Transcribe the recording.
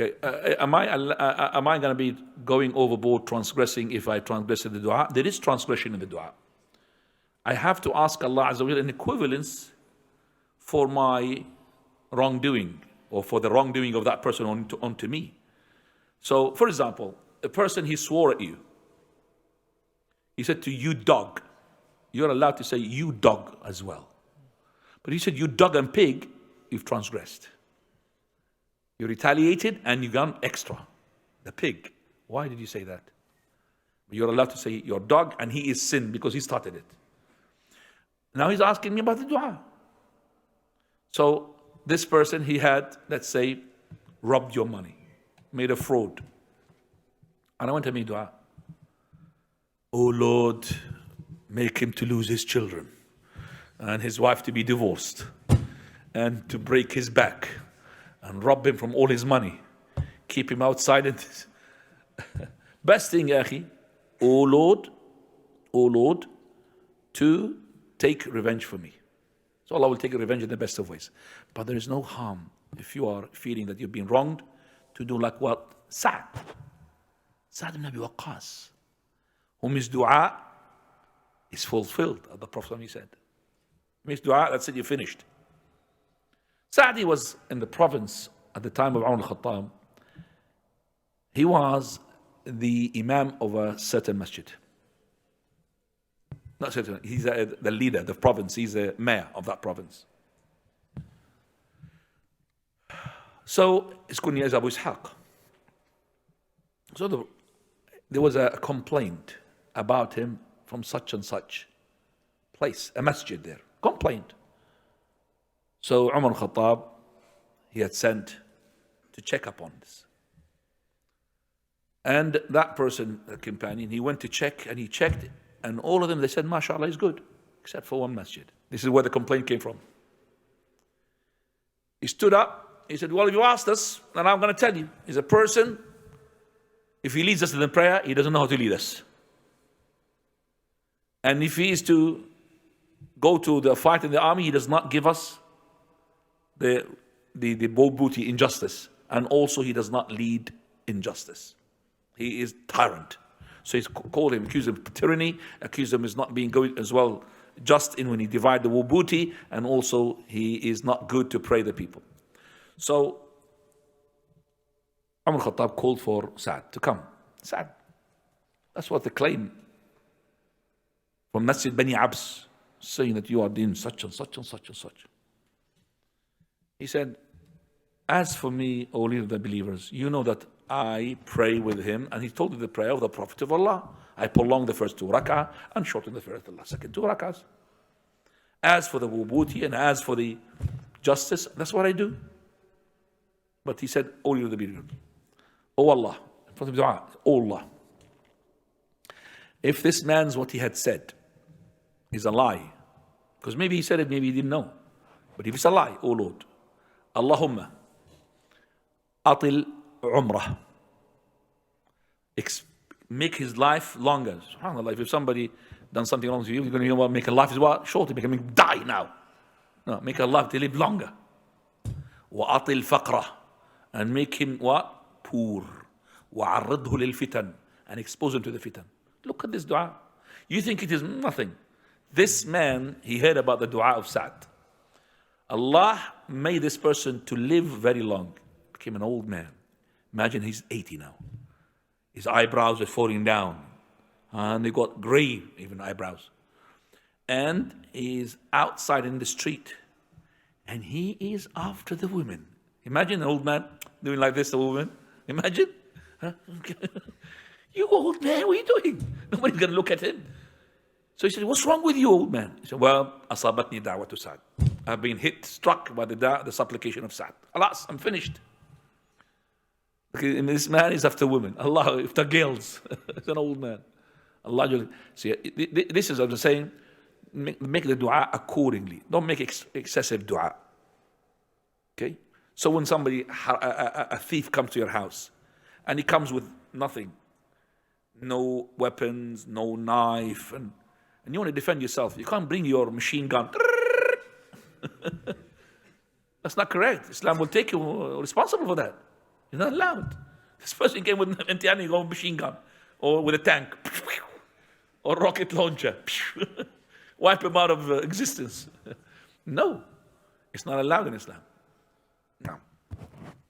Okay, am I going to be going overboard, transgressing if I transgress in the dua? There is transgression in the dua. I have to ask Allah Azza wa Jalla an equivalence for my wrongdoing or for the wrongdoing of that person onto me. So, for example, a person, he swore at you. He said to you, dog. You're allowed to say you dog as well. But he said you dog and pig, you've transgressed. You retaliated and you gone extra. The pig. Why did you say that? You're allowed to say your dog and he is sin because he started it. Now he's asking me about the dua. So this person, he had, let's say, robbed your money, made a fraud. And I went to make dua. Oh Lord, make him to lose his children and his wife to be divorced and to break his back and rob him from all his money, keep him outside. And best thing, Akhi, oh Lord, to take revenge for me. So Allah will take revenge in the best of ways. But there is no harm if you are feeling that you've been wronged to do like what? Sa'd ibn Abi Waqqas, whom his dua is fulfilled, as the Prophet said. His dua, that's it, you finished. Sa'di was in the province at the time of Umar al-Khattab. He was the imam of a certain masjid. Not certain, he's the leader of the province, he's the mayor of that province. So, his kunya is Abu Ishaq. So there was a complaint about him from such and such place, a masjid there. Complaint. So Umar al-Khattab, he had sent to check up on this. And that person, the companion, he went to check and he checked, and all of them, they said, MashaAllah, is good, except for one masjid. This is where the complaint came from. He stood up, he said, well, if you asked us, then I'm going to tell you. He's a person, if he leads us in the prayer, he doesn't know how to lead us. And if he is to go to the fight in the army, he does not give us the booty in justice. And also he does not lead in justice. He is tyrant. So he's called him, accused him of tyranny, accused him of not being good as well, just in when he divide the booty, and also he is not good to pray the people. So Umar al-Khattab called for Sa'd to come. Sa'd. That's what the claim from Masjid Bani Abs, saying that you are doing such and such and such and such. He said, as for me, O leader of the believers, you know that I pray with him, and he told you the prayer of the Prophet of Allah. I prolong the first 2 rak'ah and shorten the second 2 rak'ahs. As for the wubuti and as for the justice, that's what I do. But he said, O leader of the believers, O Allah, in front of dua, O Allah, if this man's what he had said is a lie, because maybe he said it, maybe he didn't know, but if it's a lie, O Lord, Allahumma atil umrah, make his life longer. SubhanAllah, if somebody done something wrong to you, you're going to make a life as well shorter, make him die now. No, make a life to live longer. Wa atil faqrah, and make him what? Poor. Wa arridhu lil fitan, and expose him to the fitan. Look at this dua. You think it is nothing. This man, he heard about the dua of Sa'd. Allah made this person to live very long. Became an old man. Imagine he's 80 now. His eyebrows are falling down. And they got gray, even eyebrows. And he's outside in the street. And he is after the women. Imagine an old man doing like this to a woman. Imagine. Huh? You old man, what are you doing? Nobody's going to look at him. So he said, what's wrong with you, old man? He said, well, asabatni da'watu Sa'd. I've been struck by the supplication of Sa'd. Alas, I'm finished. This man is after women. Allah, after girls. It's an old man. Allah, see, this is what I'm saying. Make the dua accordingly. Don't make excessive dua. Okay? So when somebody, a thief comes to your house, and he comes with nothing, no weapons, no knife, and you want to defend yourself, you can't bring your machine gun. That's not correct. Islam will take you responsible for that. It's not allowed. This person came with an anti-aircraft machine gun, or with a tank, or rocket launcher, wipe him out of existence. No, it's not allowed in Islam.